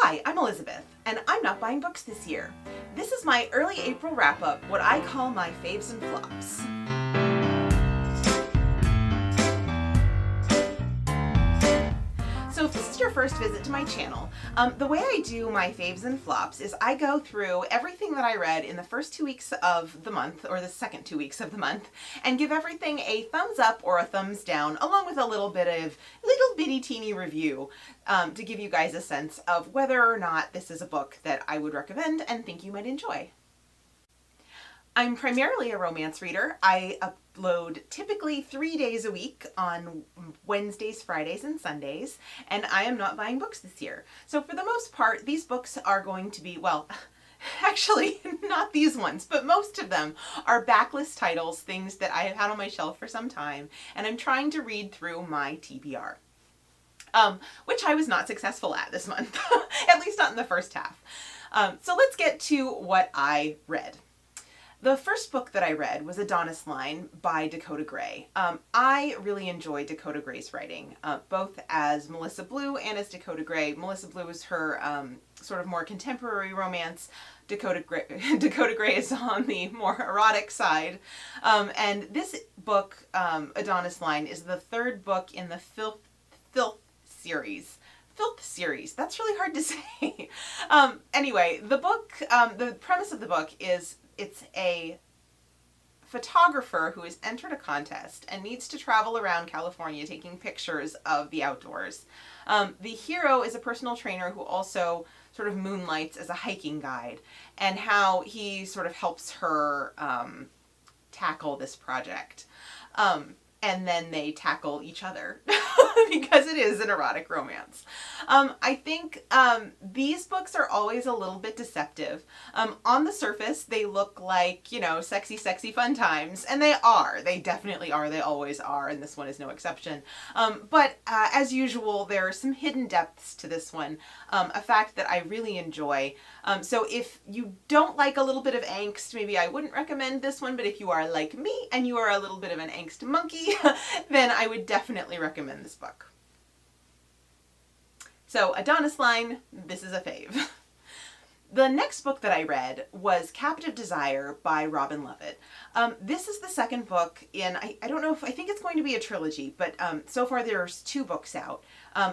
Hi, I'm Elizabeth, and I'm not buying books this year. This is my early April wrap-up, what I call my faves and flops. So if this is your first visit to my channel, the way I do my faves and flops is I go through everything that I read in the first 2 weeks of the month, or the second 2 weeks of the month, and give everything a thumbs up or a thumbs down, along with a little bitty teeny review to give you guys a sense of whether or not this is a book that I would recommend and think you might enjoy. I'm primarily a romance reader. I upload typically 3 days a week on Wednesdays, Fridays, and Sundays, and I am not buying books this year. So for the most part, these books are going to be, well, actually not these ones, but most of them are backlist titles, things that I have had on my shelf for some time, and I'm trying to read through my TBR. Which I was not successful at this month, at least not in the first half. So let's get to what I read. The first book that I read was Adonis Line by Dakota Gray. I really enjoy Dakota Gray's writing, both as Melissa Blue and as Dakota Gray. Melissa Blue is her sort of more contemporary romance. Dakota Gray is on the more erotic side. And this book, Adonis Line, is the third book in the Filth series. Filth series. That's really hard to say. Anyway, the book, the premise of the book is it's a photographer who has entered a contest and needs to travel around California taking pictures of the outdoors. The hero is a personal trainer who also sort of moonlights as a hiking guide, and how he sort of helps her tackle this project. And then they tackle each other because it is an erotic romance. I think these books are always a little bit deceptive. On the surface, they look like, you know, sexy, sexy fun times, and they are. They definitely are. They always are, and this one is no exception. But as usual, there are some hidden depths to this one, a fact that I really enjoy. So if you don't like a little bit of angst, maybe I wouldn't recommend this one, but if you are like me and you are a little bit of an angst monkey, then I would definitely recommend this book. So Adonis Line, this is a fave. The next book that I read was Captive Desire by Robin Lovett. This is the second book in, I don't know if, I think it's going to be a trilogy, but so far there's 2 books out.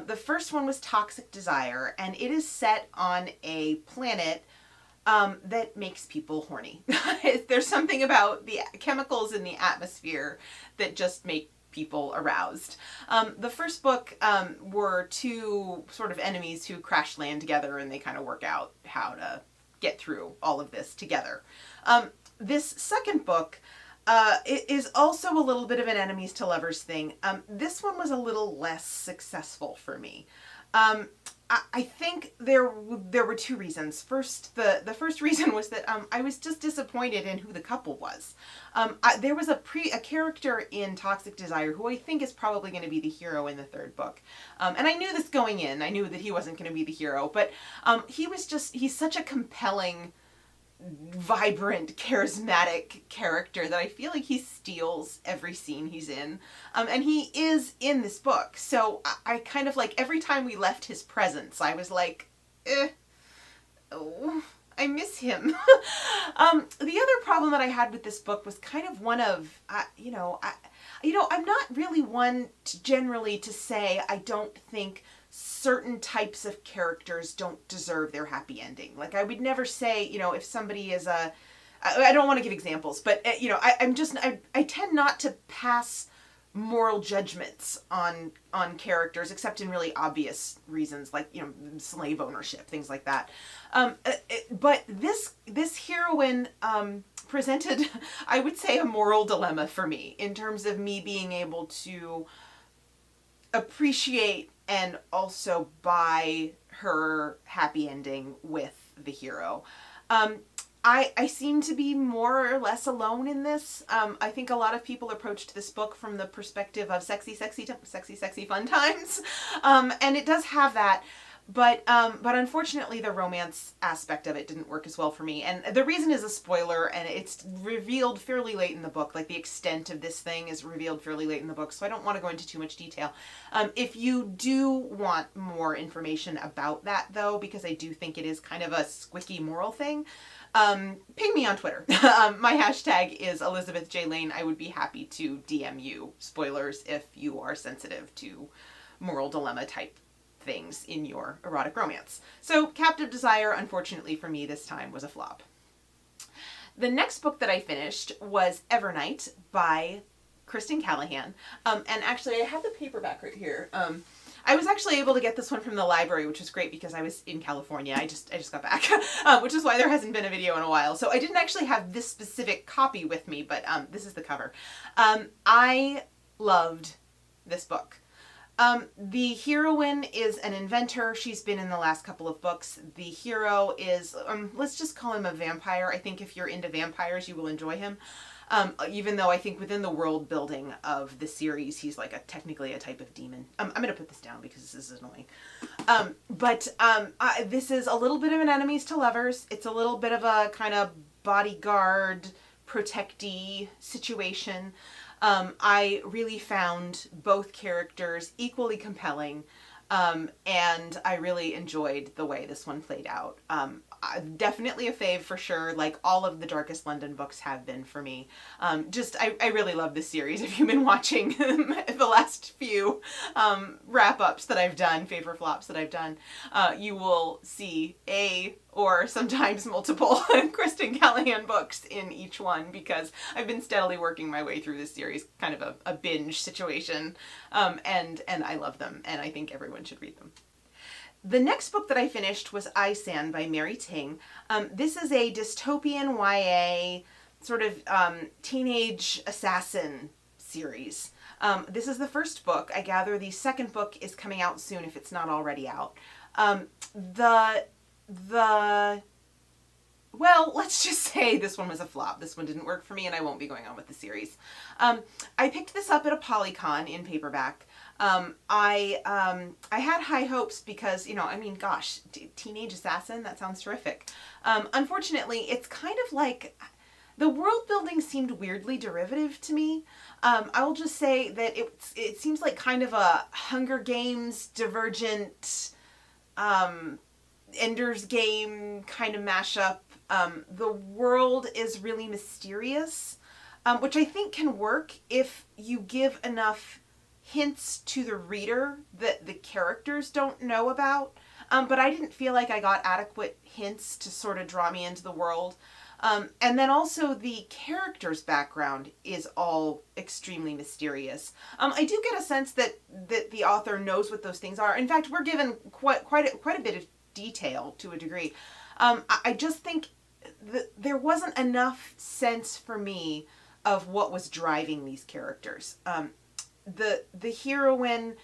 The first one was Toxic Desire, and it is set on a planet that makes people horny. There's something about the chemicals in the atmosphere that just make people aroused. The first book were 2 sort of enemies who crash land together, and they kind of work out how to get through all of this together. This second book it is also a little bit of an enemies to lovers thing. This one was a little less successful for me. I think there were 2 reasons. First, the first reason was that I was just disappointed in who the couple was. There was a character in Toxic Desire who I think is probably going to be the hero in the 3rd book. And I knew this going in. I knew that he wasn't going to be the hero, but he's such a compelling, vibrant, charismatic character that I feel like he steals every scene he's in. And he is in this book. So I kind of like, every time we left his presence, I was like, oh, I miss him. The other problem that I had with this book was kind of one of, I'm not really one to generally to say I don't think certain types of characters don't deserve their happy ending. Like, I would never say, if somebody is I don't want to give examples, but, I tend not to pass moral judgments on characters, except in really obvious reasons, like, slave ownership, things like that. But this heroine presented, I would say, a moral dilemma for me, in terms of me being able to appreciate and also buy her happy ending with the hero. I seem to be more or less alone in this. I think a lot of people approached this book from the perspective of sexy, sexy, sexy, sexy fun times. And it does have that, But unfortunately, the romance aspect of it didn't work as well for me. And the reason is a spoiler, and it's revealed fairly late in the book. Like, the extent of this thing is revealed fairly late in the book, so I don't want to go into too much detail. If you do want more information about that, though, because I do think it is kind of a squicky moral thing, ping me on Twitter. My hashtag is Elizabeth J. Lane. I would be happy to DM you spoilers if you are sensitive to moral dilemma type things in your erotic romance. So Captive Desire, unfortunately for me this time, was a flop. The next book that I finished was Evernight by Kristen Callahan. And actually I have the paperback right here. I was actually able to get this one from the library, which was great because I was in California. I just got back, which is why there hasn't been a video in a while. So I didn't actually have this specific copy with me, but this is the cover. I loved this book. The heroine is an inventor. She's been in the last couple of books. The hero is, let's just call him a vampire. I think if you're into vampires, you will enjoy him. Even though I think within the world building of the series, he's like technically a type of demon. I'm going to put this down because this is annoying. This is a little bit of an enemies to lovers. It's a little bit of a kind of bodyguard, protectee situation. I really found both characters equally compelling, and I really enjoyed the way this one played out. Definitely a fave for sure, like all of the Darkest London books have been for me. I really love this series. If you've been watching the last few wrap-ups that I've done, favorite flops that I've done, you will see or sometimes multiple Kristen Callahan books in each one, because I've been steadily working my way through this series, kind of a binge situation, and I love them, and I think everyone should read them. The next book that I finished was I San by Mary Ting. This is a dystopian YA sort of teenage assassin series. This is the first book. I gather the second book is coming out soon if it's not already out. Well, let's just say this one was a flop. This one didn't work for me, and I won't be going on with the series. I picked this up at a Polycon in paperback. I had high hopes because, gosh, teenage assassin, that sounds terrific. Unfortunately, it's kind of like, the world building seemed weirdly derivative to me. I will just say that it seems like kind of a Hunger Games, Divergent, Ender's Game kind of mashup. The world is really mysterious, which I think can work if you give enough hints to the reader that the characters don't know about. But I didn't feel like I got adequate hints to sort of draw me into the world. And then also the character's background is all extremely mysterious. I do get a sense that the author knows what those things are. In fact, we're given quite a bit of detail to a degree. I just think there wasn't enough sense for me of what was driving these characters. The heroine,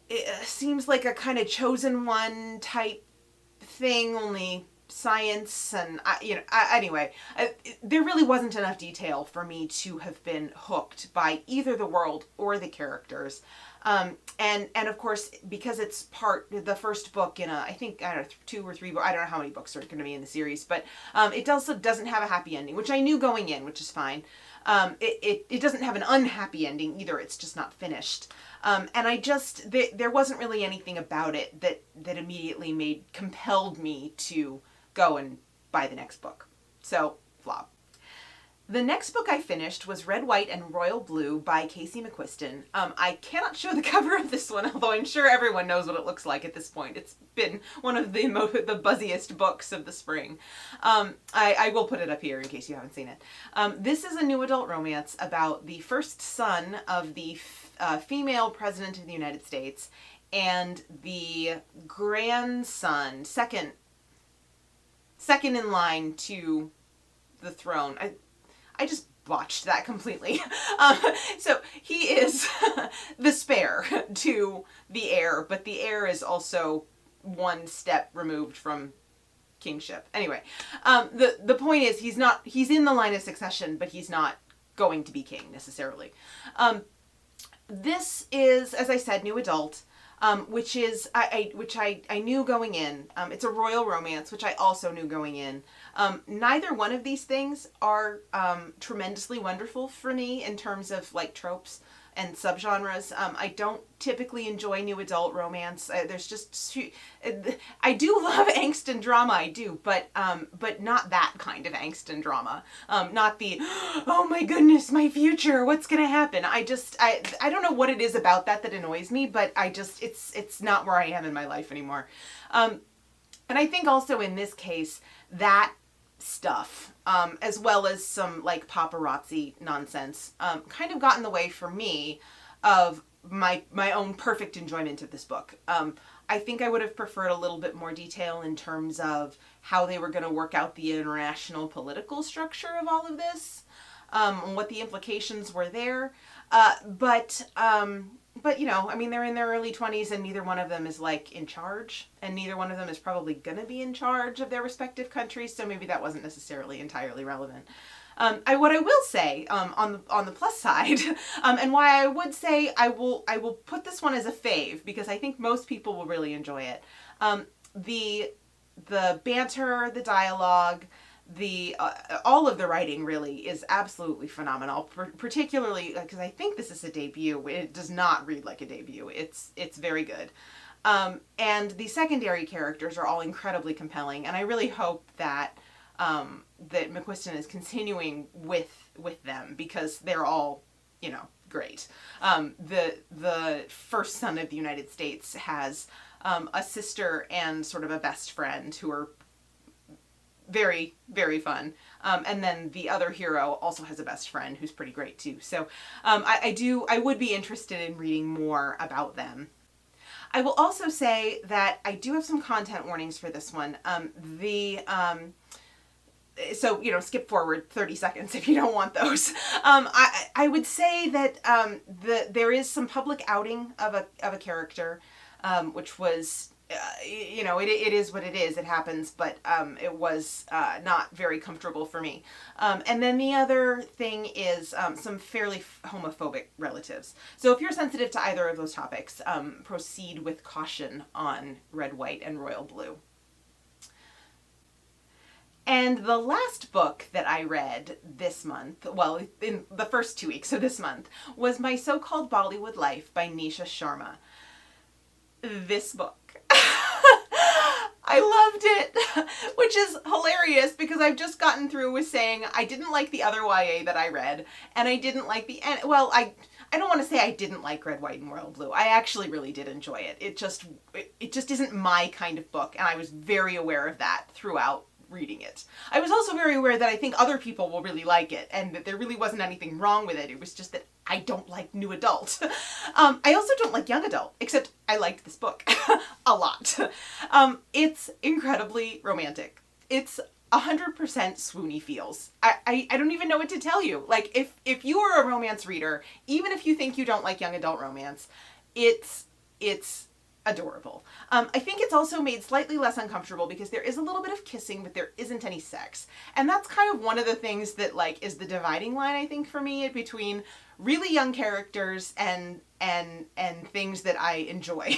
it seems like a kind of chosen one type thing, only science, and anyway, there really wasn't enough detail for me to have been hooked by either the world or the characters. And of course, because it's the first book in I think, 2 or 3 books, I don't know how many books are going to be in the series, but it also doesn't have a happy ending, which I knew going in, which is fine. It doesn't have an unhappy ending either, it's just not finished. And there wasn't really anything about it that immediately compelled me to go and buy the next book. So, flop. The next book I finished was Red, White, and Royal Blue by Casey McQuiston. I cannot show the cover of this one, although I'm sure everyone knows what it looks like at this point. It's been one of the buzziest books of the spring. I will put it up here in case you haven't seen it. This is a new adult romance about the first son of the female president of the United States and the grandson, second in line to the throne. I just botched that completely. So he is the spare to the heir, but the heir is also one step removed from kingship. Anyway, the point is he's in the line of succession, but he's not going to be king necessarily. This is, as I said, new adult. which is which I knew going in. It's a royal romance, which I also knew going in. Neither one of these things are tremendously wonderful for me in terms of like tropes and subgenres. I don't typically enjoy new adult romance. There's just I do love angst and drama, I do, but not that kind of angst and drama. Not the oh my goodness, my future, what's gonna happen? I don't know what it is about that annoys me, but it's not where I am in my life anymore. And I think also in this case that stuff, as well as some like paparazzi nonsense, kind of got in the way for me of my own perfect enjoyment of this book. I think I would have preferred a little bit more detail in terms of how they were going to work out the international political structure of all of this, and what the implications were there. But you know, I mean, they're in their early 20s and neither one of them is like in charge, and neither one of them is probably gonna be in charge of their respective countries, so maybe that wasn't necessarily entirely relevant. What I will say, on the plus side, and why I would say I will put this one as a fave, because I think most people will really enjoy it. The banter, the dialogue, all of the writing really is absolutely phenomenal, particularly because I think this is a debut. It does not read like a debut. It's very good. And the secondary characters are all incredibly compelling, and I really hope that that McQuiston is continuing with them, because they're all, you know, great. The first son of the United States has a sister and sort of a best friend who are very, very fun. And then the other hero also has a best friend who's pretty great too. So I would be interested in reading more about them. I will also say that I do have some content warnings for this one. So, you know, skip forward 30 seconds if you don't want those. I would say that there is some public outing of a character, which was, you know, it is what it is. It happens, but it was not very comfortable for me. And then the other thing is some fairly homophobic relatives. So if you're sensitive to either of those topics, proceed with caution on Red, White, and Royal Blue. And the last book that I read this month, well, in the first 2 weeks of this month, was My So-Called Bollywood Life by Nisha Sharma. This book. I loved it, which is hilarious because I've just gotten through with saying I didn't like the other YA that I read, and I didn't like I don't want to say I didn't like Red, White, and Royal Blue. I actually really did enjoy it. It just isn't my kind of book, and I was very aware of that throughout reading it. I was also very aware that I think other people will really like it, and that there really wasn't anything wrong with it. It was just that I don't like new adult. I also don't like young adult, except I liked this book a lot. It's incredibly romantic. It's 100% swoony feels. I don't even know what to tell you. Like, if you are a romance reader, even if you think you don't like young adult romance, it's adorable. I think it's also made slightly less uncomfortable because there is a little bit of kissing, but there isn't any sex. And that's kind of one of the things that like is the dividing line, I think, for me between really young characters and things that I enjoy.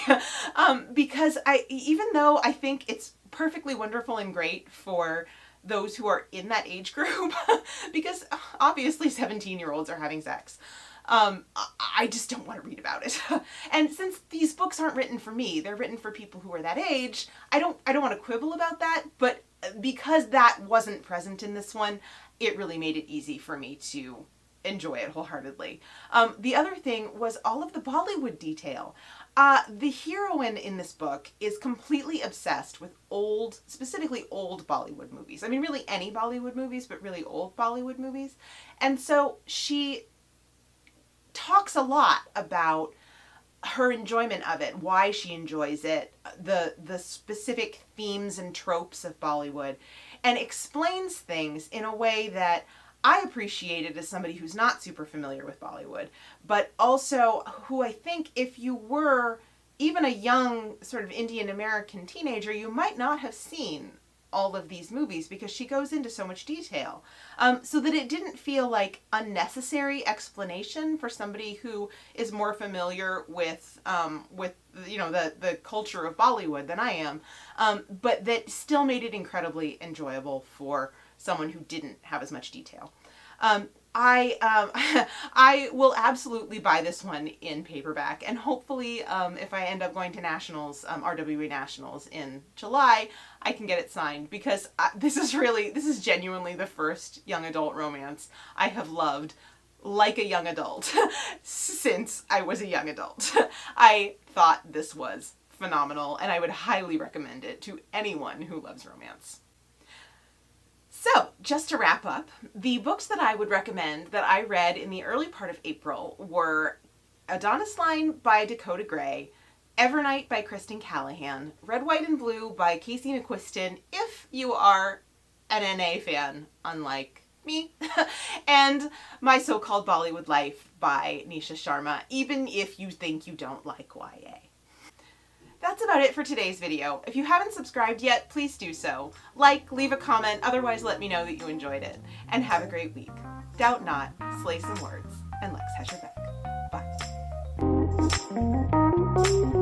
Because even though I think it's perfectly wonderful and great for those who are in that age group, because obviously 17-year-olds are having sex. I just don't want to read about it. And since these books aren't written for me, they're written for people who are that age, I don't want to quibble about that, but because that wasn't present in this one, it really made it easy for me to enjoy it wholeheartedly. The other thing was all of the Bollywood detail. The heroine in this book is completely obsessed with specifically old Bollywood movies. I mean, really any Bollywood movies, but really old Bollywood movies. And so she talks a lot about her enjoyment of it, why she enjoys it, the specific themes and tropes of Bollywood, and explains things in a way that I appreciated as somebody who's not super familiar with Bollywood, but also who I think if you were even a young sort of Indian American teenager, you might not have seen all of these movies because she goes into so much detail, so that it didn't feel like unnecessary explanation for somebody who is more familiar with the culture of Bollywood than I am, but that still made it incredibly enjoyable for someone who didn't have as much detail. I will absolutely buy this one in paperback, and hopefully, if I end up going to Nationals, RWA Nationals in July, I can get it signed, because this is genuinely the first young adult romance I have loved like a young adult since I was a young adult. I thought this was phenomenal, and I would highly recommend it to anyone who loves romance. So, just to wrap up, the books that I would recommend that I read in the early part of April were Adonis Line by Dakota Gray, Evernight by Kristen Callahan, Red, White, and Blue by Casey McQuiston, if you are an NA fan, unlike me, and My So-Called Bollywood Life by Nisha Sharma, even if you think you don't like YA. That's about it for today's video. If you haven't subscribed yet, please do so. Like, leave a comment, otherwise let me know that you enjoyed it. And have a great week. Doubt not, slay some words, and Lex has your back. Bye.